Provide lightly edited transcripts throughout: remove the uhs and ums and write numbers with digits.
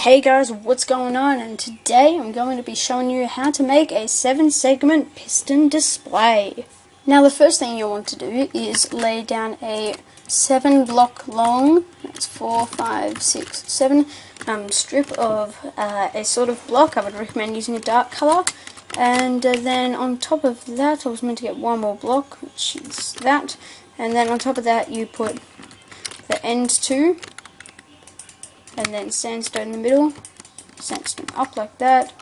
Hey guys, what's going on? And today I'm going to be showing you how to make a 7-segment piston display. Now the first thing you want to do is lay down a 7-block long, that's 4, 5, 6, 7, strip of a sort of block. I would recommend using a dark colour. And then on top of that, I was meant to get one more block, which is that. And then on top of that you put the end two, and then sandstone in the middle, sandstone up like that,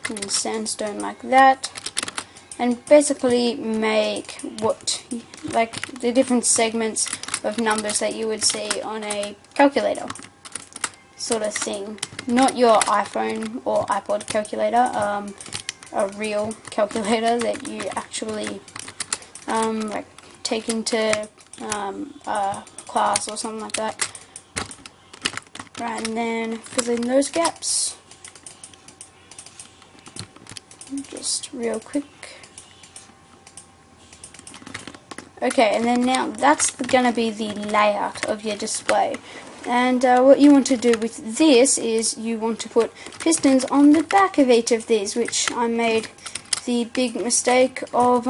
and then sandstone like that, and basically make like the different segments of numbers that you would see on a calculator sort of thing. Not your iPhone or iPod calculator, a real calculator that you actually like take into a class or something like that. Right, and then fill in those gaps, just real quick. Okay, and then now that's going to be the layout of your display. And what you want to do with this is you want to put pistons on the back of each of these, which I made the big mistake of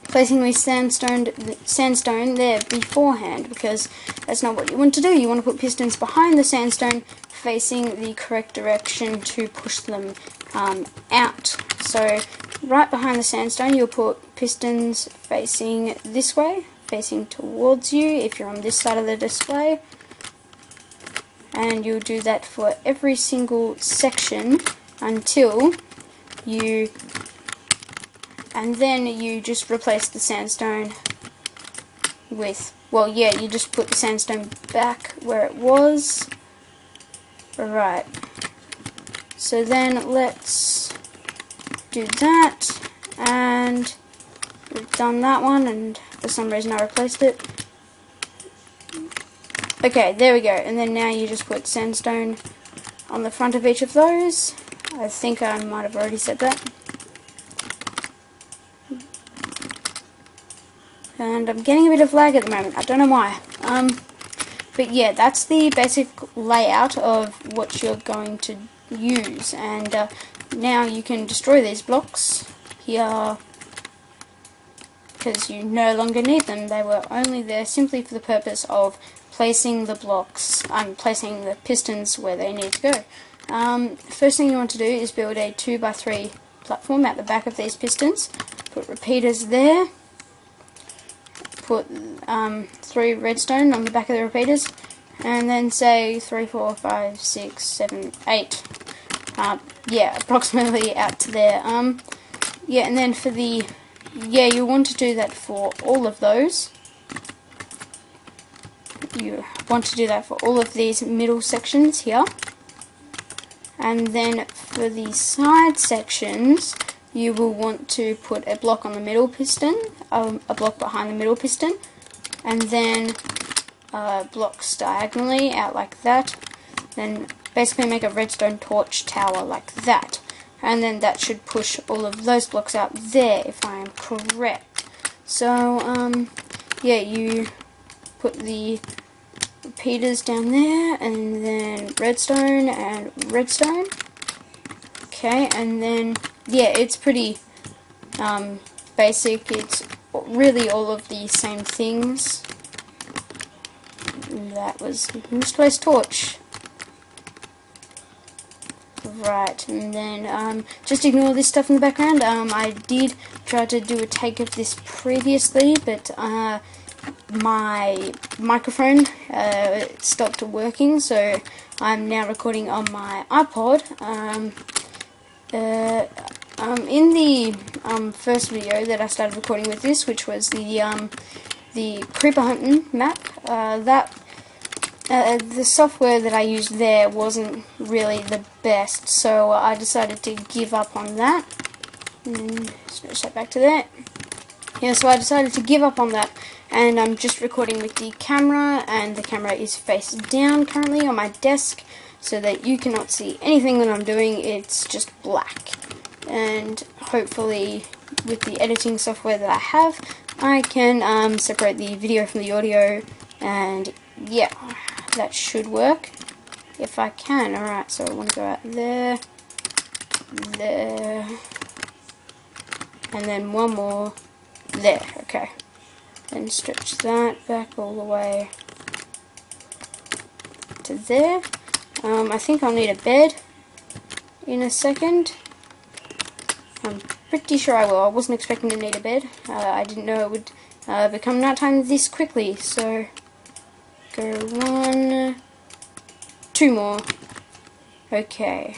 placing the sandstone there beforehand, because that's not what you want to do. You want to put pistons behind the sandstone facing the correct direction to push them out. So right behind the sandstone you'll put pistons facing this way, facing towards you if you're on this side of the display, and you'll do that for every single section until you... And then you just replace the sandstone with, well, yeah, you just put the sandstone back where it was. Right. So then let's do that, and we've done that one, and for some reason I replaced it. Okay, there we go. And then now you just put sandstone on the front of each of those. I think I might have already said that. And I'm getting a bit of lag at the moment, I don't know why. But yeah, that's the basic layout of what you're going to use. And now you can destroy these blocks here, because you no longer need them. They were only there simply for the purpose of placing the blocks, placing the pistons where they need to go. First thing you want to do is build a 2x3 platform at the back of these pistons. Put repeaters there. Put 3 redstone on the back of the repeaters, and then say 3, 4, 5, 6, 7, 8. Yeah, approximately out to there. Yeah, and then for the... Yeah, you want to do that for all of those. You want to do that for all of these middle sections here. And then for the side sections, you will want to put a block on the middle piston, a block behind the middle piston, and then blocks diagonally out like that. Then basically make a redstone torch tower like that. And then that should push all of those blocks out there, if I am correct. So, yeah, you put the repeaters down there, and then redstone and redstone. Okay, and then... yeah, it's pretty basic. It's really all of the same things. That was misplaced torch. Right, and then just ignore this stuff in the background. I did try to do a take of this previously, but my microphone stopped working, so I'm now recording on my iPod. In the first video that I started recording with this, which was the creeper hunting map, the software that I used there wasn't really the best, so I decided to give up on that. Switch that back to that. Yeah, so I decided to give up on that, and I'm just recording with the camera, and the camera is face down currently on my desk, so that you cannot see anything that I'm doing. It's just black. And hopefully with the editing software that I have, I can separate the video from the audio, and yeah, that should work. if I can. Alright, so I want to go out there, there, and then one more there. Okay, then stretch that back all the way to there. I think I'll need a bed in a second. I'm pretty sure I will. I wasn't expecting to need a bed. I didn't know it would become nighttime this quickly. So go 1, 2 more. Okay.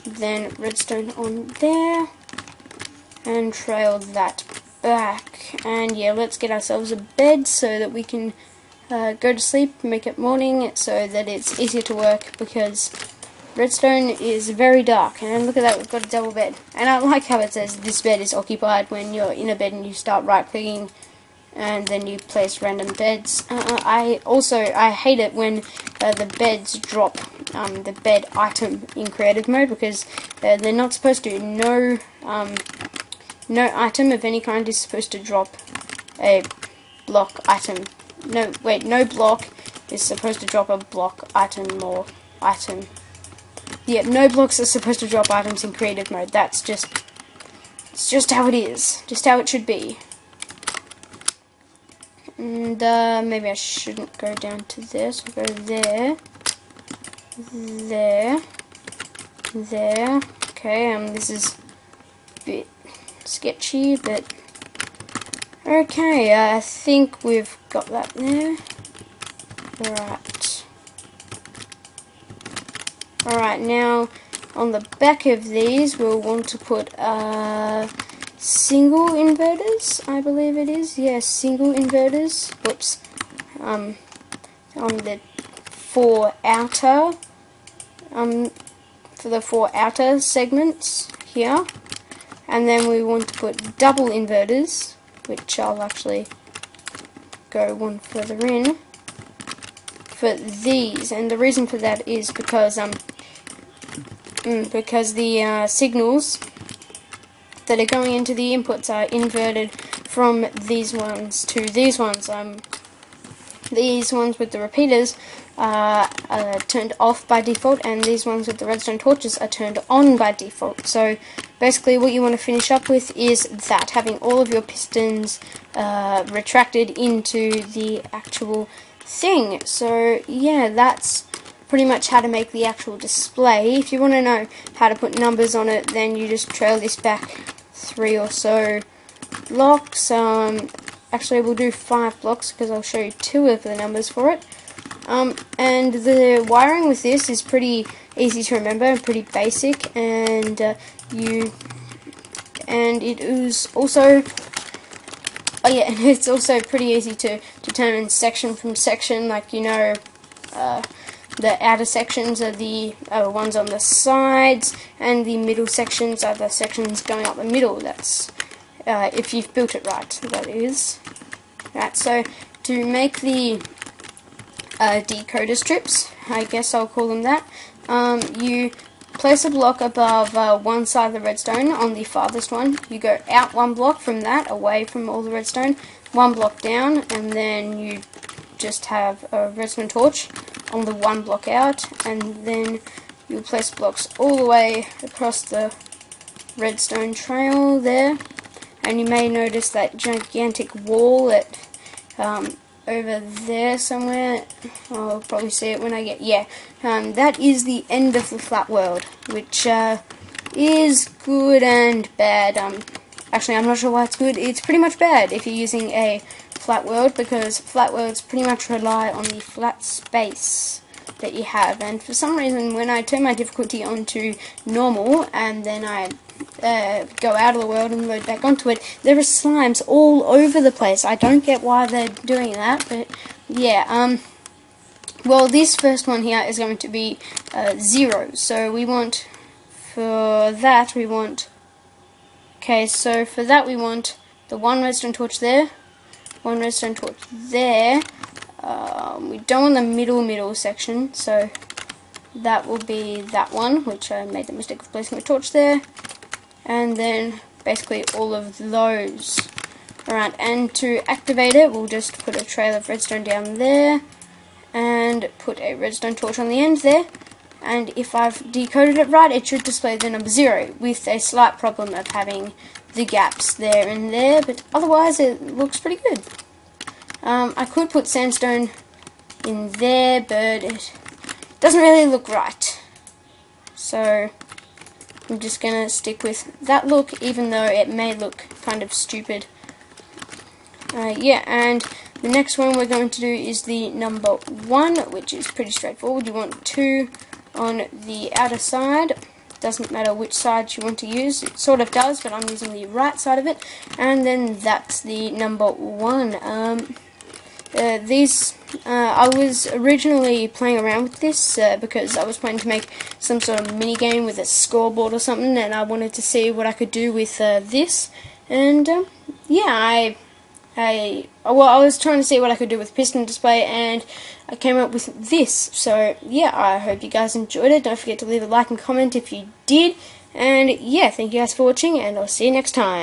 Then redstone on there and trail that back. And yeah, let's get ourselves a bed so that we can go to sleep, make it morning so that it's easier to work, because redstone is very dark. And look at that, we've got a double bed. And I like how it says this bed is occupied when you're in a bed and you start right clicking and then you place random beds. I hate it when the beds drop the bed item in creative mode, because they're not supposed to. No item of any kind is supposed to drop a block item. No block is supposed to drop a block item or item. Yeah, no blocks are supposed to drop items in creative mode. It's just how it is. Just how it should be. And maybe I shouldn't go down to this. I'll go there. There. There. Okay, this is a bit sketchy, but okay, I think we've got that there. Right. Alright, now on the back of these we'll want to put single inverters, I believe it is. Yeah, single inverters. Whoops. On the 4 outer for the 4 outer segments here. And then we want to put double inverters, which I'll actually go one further in, for these. And the reason for that is because the signals that are going into the inputs are inverted from these ones to these ones. These ones with the repeaters are turned off by default, and these ones with the redstone torches are turned on by default. So basically what you want to finish up with is that, having all of your pistons retracted into the actual thing. So yeah, that's pretty much how to make the actual display. If you want to know how to put numbers on it, then you just trail this back 3 or so blocks. Actually, we'll do 5 blocks because I'll show you 2 of the numbers for it. And the wiring with this is pretty easy to remember and pretty basic, and it is also it's also pretty easy to determine section from section. Like, the outer sections are the ones on the sides, and the middle sections are the sections going up the middle. That's if you've built it right, that is. Right, so to make the decoder strips, I guess I'll call them that, you place a block above one side of the redstone on the farthest one. You go out 1 block from that, away from all the redstone, 1 block down, and then you just have a redstone torch on the 1 block out, and then you'll place blocks all the way across the redstone trail there. And you may notice that gigantic wall that over there somewhere. I'll probably see it when I get, that is the end of the flat world, which is good and bad. Actually, I'm not sure why it's good. It's pretty much bad if you're using a flat world, because flat worlds pretty much rely on the flat space that you have. And for some reason, when I turn my difficulty onto normal and then I go out of the world and load back onto it, there are slimes all over the place. I don't get why they're doing that, but yeah. Well, this first one here is going to be 0. So we want, for that we want, so for that we want the 1 redstone torch there, 1 redstone torch there. We don't want the middle section, so that will be that one, which I made the mistake of placing a torch there. And then basically all of those. Alright, and to activate it, we'll just put a trail of redstone down there, and put a redstone torch on the end there. And if I've decoded it right, it should display the number 0 with a slight problem of having the gaps there and there, but otherwise it looks pretty good. I could put sandstone in there, but it doesn't really look right. So I'm just going to stick with that look, even though it may look kind of stupid. Yeah, and the next one we're going to do is the number 1, which is pretty straightforward. You want 2 on the outer side. Doesn't matter which side you want to use. It sort of does, but I'm using the right side of it. And then that's the number 1. I was originally playing around with this because I was planning to make some sort of mini game with a scoreboard or something, and I wanted to see what I could do with this. And yeah, I was trying to see what I could do with piston display, and I came up with this. So yeah, I hope you guys enjoyed it. Don't forget to leave a like and comment if you did. And yeah, thank you guys for watching, and I'll see you next time.